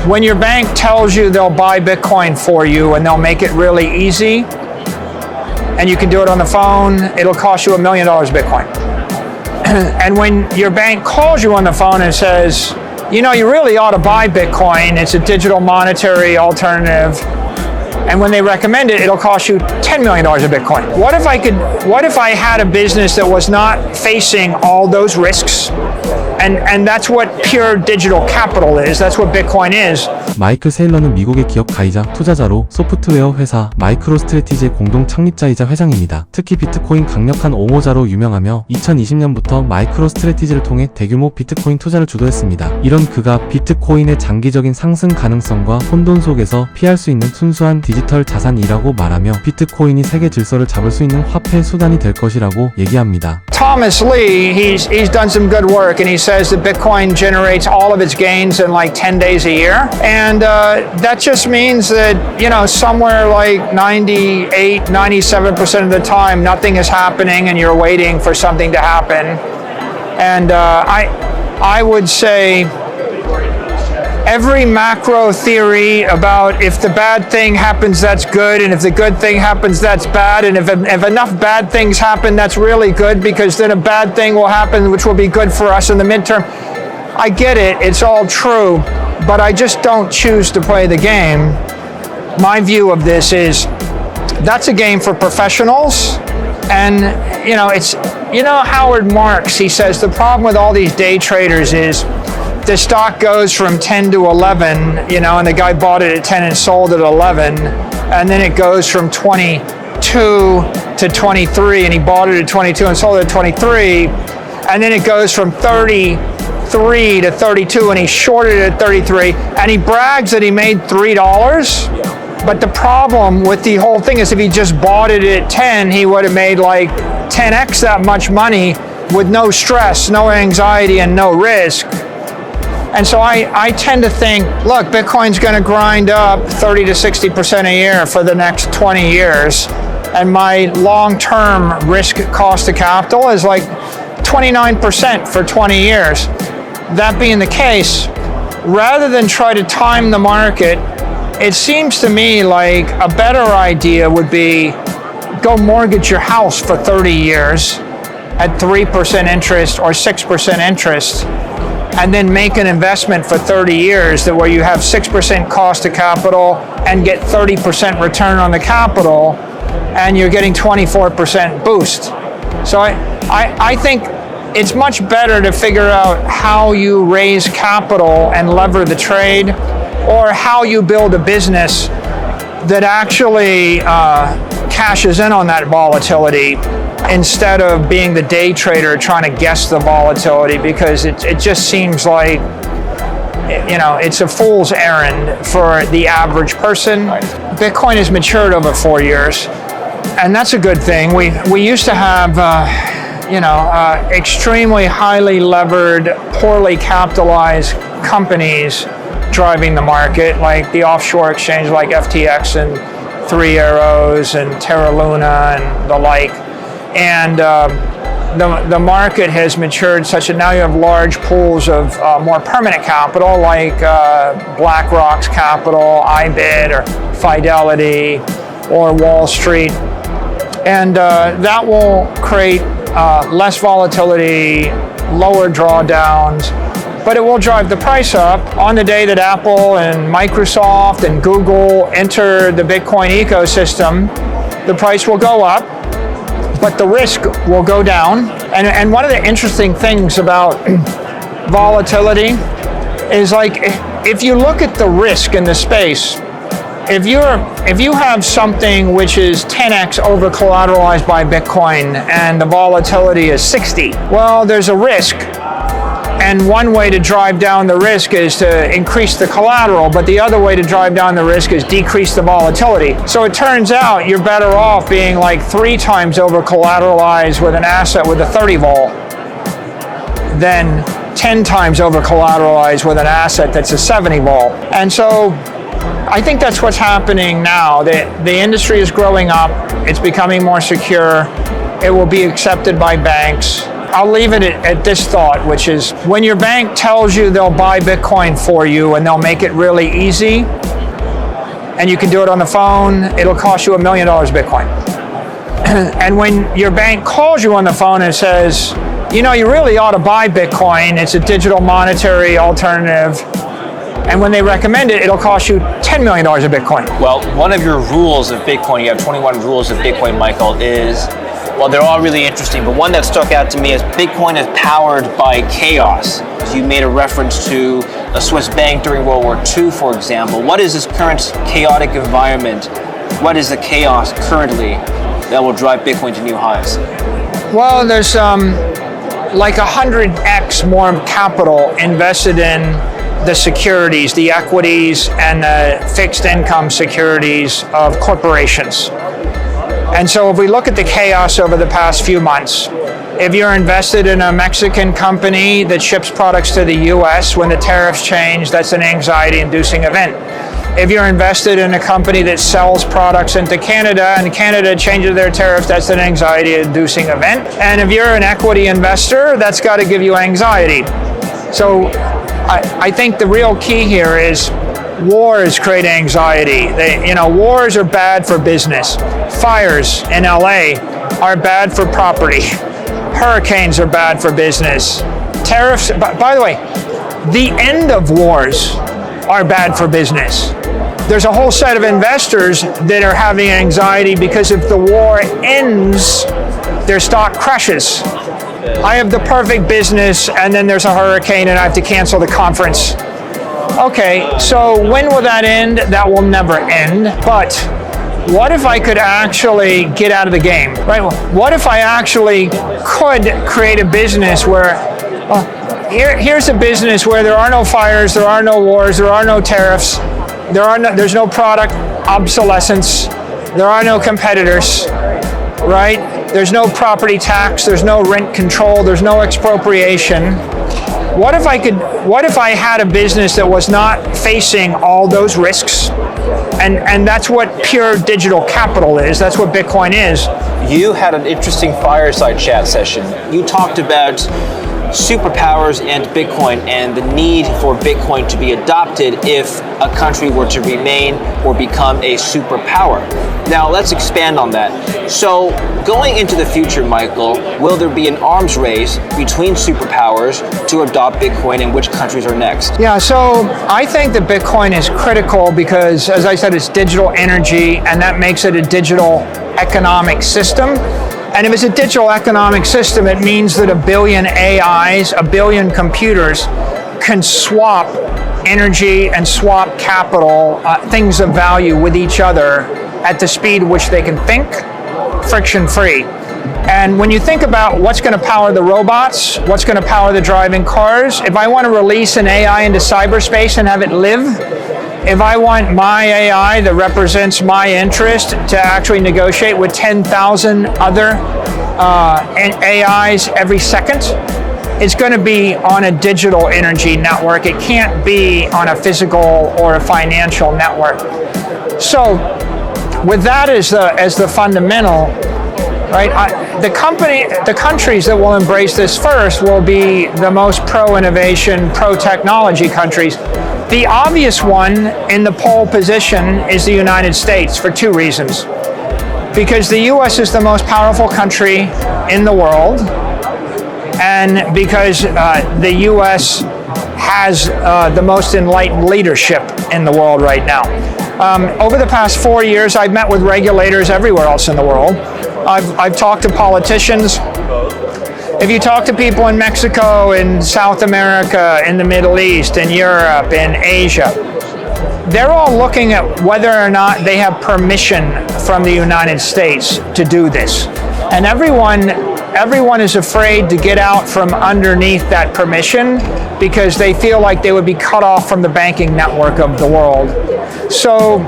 when your bank tells you they'll buy Bitcoin for you and they'll make it really easy, and you can do it on the phone, it'll cost you $1 million Bitcoin. And when your bank calls you on the phone and says, you know, you really ought to buy Bitcoin, it's a digital monetary alternative, and when they recommend it, it'll cost you $10 million of Bitcoin. What if I had a business that was not facing all those risks? And that's what pure digital capital is. That's what Bitcoin is. 마이클 세일러는 미국의 기업 가이자 투자자로 소프트웨어 회사 마이크로스트래티지의 공동 창립자이자 회장입니다. 특히 비트코인 강력한 옹호자로 유명하며 2020년부터 마이크로스트래티지를 통해 대규모 비트코인 투자를 주도했습니다. 이런 그가 비트코인의 장기적인 상승 가능성과 혼돈 속에서 피할 수 있는 순수한 디지털 자산이라고 말하며 비트코인이 세계 질서를 잡을 수 있는 화폐 수단이 될 것이라고 얘기합니다. Thomas Lee, he's done some good work, and he says that Bitcoin generates all of its gains in like 10 days a year. And that just means that, you know, somewhere like 98, 97% of the time, nothing is happening and you're waiting for something to happen. And I would say every macro theory about if the bad thing happens, that's good, and if the good thing happens, that's bad, and if enough bad things happen, that's really good, because then a bad thing will happen, which will be good for us in the midterm. I get it, it's all true, but I just don't choose to play the game. My view of this is that's a game for professionals, and Howard Marks, he says the problem with all these day traders is the stock goes from 10 to 11, and the guy bought it at 10 and sold it at 11, and then it goes from 22 to 23, and he bought it at 22 and sold it at 23, and then it goes from 33 to 32, and he shorted it at 33, and he brags that he made $3, but the problem with the whole thing is if he just bought it at 10, he would have made like 10x that much money with no stress, no anxiety, and no risk. And so I tend to think, look, Bitcoin's going to grind up 30 to 60% a year for the next 20 years. And my long-term risk cost of capital is like 29% for 20 years. That being the case, rather than try to time the market, it seems to me like a better idea would be go mortgage your house for 30 years at 3% interest or 6% interest, and then make an investment for 30 years where you have 6% cost of capital and get 30% return on the capital, and you're getting 24% boost. So I think it's much better to figure out how you raise capital and lever the trade, or how you build a business that actually cashes in on that volatility, instead of being the day trader trying to guess the volatility, because it just seems like, it's a fool's errand for the average person. Bitcoin has matured over 4 years, and that's a good thing. We used to have, extremely highly levered, poorly capitalized companies driving the market, like the offshore exchange like FTX and Three Arrows and Terra Luna and the like. And the market has matured such that now you have large pools of more permanent capital, like BlackRock's capital, IBIT, or Fidelity, or Wall Street. And that will create less volatility, lower drawdowns, but it will drive the price up. On the day that Apple and Microsoft and Google enter the Bitcoin ecosystem, the price will go up, but the risk will go down. And one of the interesting things about volatility is, like, if you look at the risk in the space, if you have something which is 10x over collateralized by Bitcoin and the volatility is 60, well, there's a risk. And one way to drive down the risk is to increase the collateral, but the other way to drive down the risk is decrease the volatility. So it turns out you're better off being like 3 times over collateralized with an asset with a 30 vol than 10 times over collateralized with an asset that's a 70 vol. And so I think that's what's happening now. The industry is growing up. It's becoming more secure. It will be accepted by banks. I'll leave it at this thought, which is when your bank tells you they'll buy Bitcoin for you and they'll make it really easy, and you can do it on the phone, it'll cost you $1 million Bitcoin. And when your bank calls you on the phone and says, you know, you really ought to buy Bitcoin, it's a digital monetary alternative, and when they recommend it, it'll cost you $10 million of Bitcoin. Well, one of your rules of Bitcoin, you have 21 rules of Bitcoin, Michael, is, well, they're all really interesting, but one that stuck out to me is Bitcoin is powered by chaos. You made a reference to a Swiss bank during World War II, for example. What is this current chaotic environment? What is the chaos currently that will drive Bitcoin to new highs? Well, there's like 100x more capital invested in the securities, the equities, and the fixed income securities of corporations. And so if we look at the chaos over the past few months, if you're invested in a Mexican company that ships products to the US, when the tariffs change, that's an anxiety-inducing event. If you're invested in a company that sells products into Canada and Canada changes their tariffs, that's an anxiety-inducing event. And if you're an equity investor, that's got to give you anxiety. So I think the real key here is wars create anxiety. Wars are bad for business. Fires in LA are bad for property. Hurricanes are bad for business. Tariffs, by the way, the end of wars are bad for business. There's a whole set of investors that are having anxiety because if the war ends, their stock crashes. I have the perfect business and then there's a hurricane and I have to cancel the conference. Okay, so when will that end? That will never end. But what if I could actually get out of the game, right? What if I actually could create a business where, here's a business where there are no fires, there are no wars, there are no tariffs, there's no product obsolescence, there are no competitors, right? There's no property tax, there's no rent control, there's no expropriation. What if I had a business that was not facing all those risks? And that's what pure digital capital is. That's what Bitcoin is. You had an interesting fireside chat session. You talked about superpowers and Bitcoin and the need for Bitcoin to be adopted if a country were to remain or become a superpower. Now let's expand on that. So going into the future, Michael, will there be an arms race between superpowers to adopt Bitcoin, and which countries are next? Yeah, so I think that Bitcoin is critical because, as I said, it's digital energy, and that makes it a digital economic system. And if it's a digital economic system, it means that 1 billion AIs, 1 billion computers can swap energy and swap capital, things of value with each other at the speed which they can think, friction-free. And when you think about what's going to power the robots, what's going to power the driving cars, if I want to release an AI into cyberspace and have it live, if I want my AI that represents my interest to actually negotiate with 10,000 other AIs every second, it's going to be on a digital energy network. It can't be on a physical or a financial network. So with that as the fundamental, right? The countries that will embrace this first will be the most pro-innovation, pro-technology countries. The obvious one in the pole position is the United States for two reasons. Because the US is the most powerful country in the world, and because the US has the most enlightened leadership in the world right now. Over the past 4 years, I've met with regulators everywhere else in the world. I've talked to politicians. If you talk to people in Mexico, in South America, in the Middle East, in Europe, in Asia, they're all looking at whether or not they have permission from the United States to do this. And everyone is afraid to get out from underneath that permission because they feel like they would be cut off from the banking network of the world. So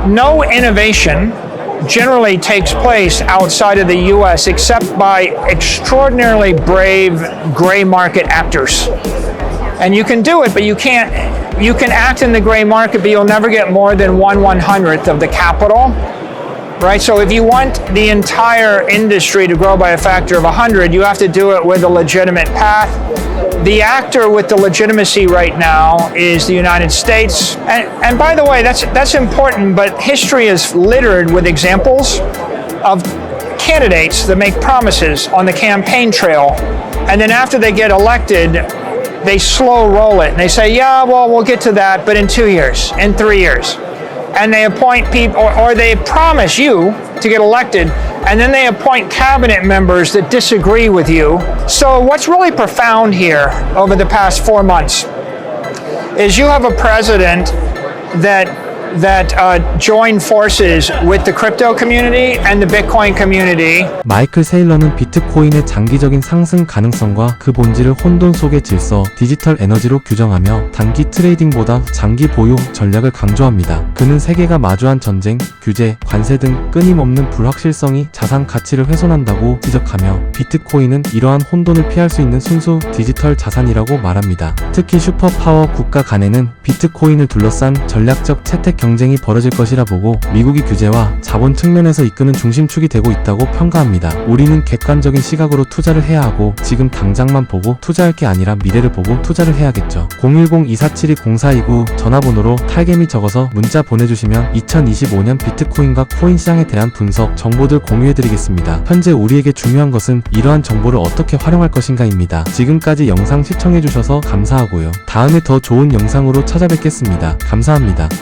no innovation generally takes place outside of the US except by extraordinarily brave gray market actors. And you can do it, but you can act in the gray market, but you'll never get more than 1/100th of the capital right? So if you want the entire industry to grow by a factor of 100, you have to do it with a legitimate path. The actor with the legitimacy right now is the United States. And by the way, that's important, but history is littered with examples of candidates that make promises on the campaign trail, and then after they get elected, they slow roll it and they say, yeah, well, we'll get to that, but in 2 years, in 3 years. And they appoint people, or they promise you to get elected, and then they appoint cabinet members that disagree with you. So what's really profound here over the past 4 months is you have a president that joined forces with the crypto community and the Bitcoin community. 마이클 세일러는 비트코인의 장기적인 상승 가능성과 그 본질을 혼돈 속의 질서, 디지털 에너지로 규정하며 단기 트레이딩보다 장기 보유 전략을 강조합니다. 그는 세계가 마주한 전쟁, 규제, 관세 등 끊임없는 불확실성이 자산 가치를 훼손한다고 지적하며 비트코인은 이러한 혼돈을 피할 수 있는 순수 디지털 자산이라고 말합니다. 특히 슈퍼파워 국가 간에는 비트코인을 둘러싼 전략적 채택 경쟁이 벌어질 것이라 보고 미국이 규제와 자본 측면에서 이끄는 중심축이 되고 있다고 평가합니다. 우리는 객관적인 시각으로 투자를 해야 하고 지금 당장만 보고 투자할 게 아니라 미래를 보고 투자를 해야겠죠. 010-2472-0429 전화번호로 탈겜이 적어서 문자 보내주시면 2025년 비트코인과 코인 시장에 대한 분석, 정보들 공유해드리겠습니다. 현재 우리에게 중요한 것은 이러한 정보를 어떻게 활용할 것인가입니다. 지금까지 영상 시청해주셔서 감사하고요. 다음에 더 좋은 영상으로 찾아뵙겠습니다. 감사합니다.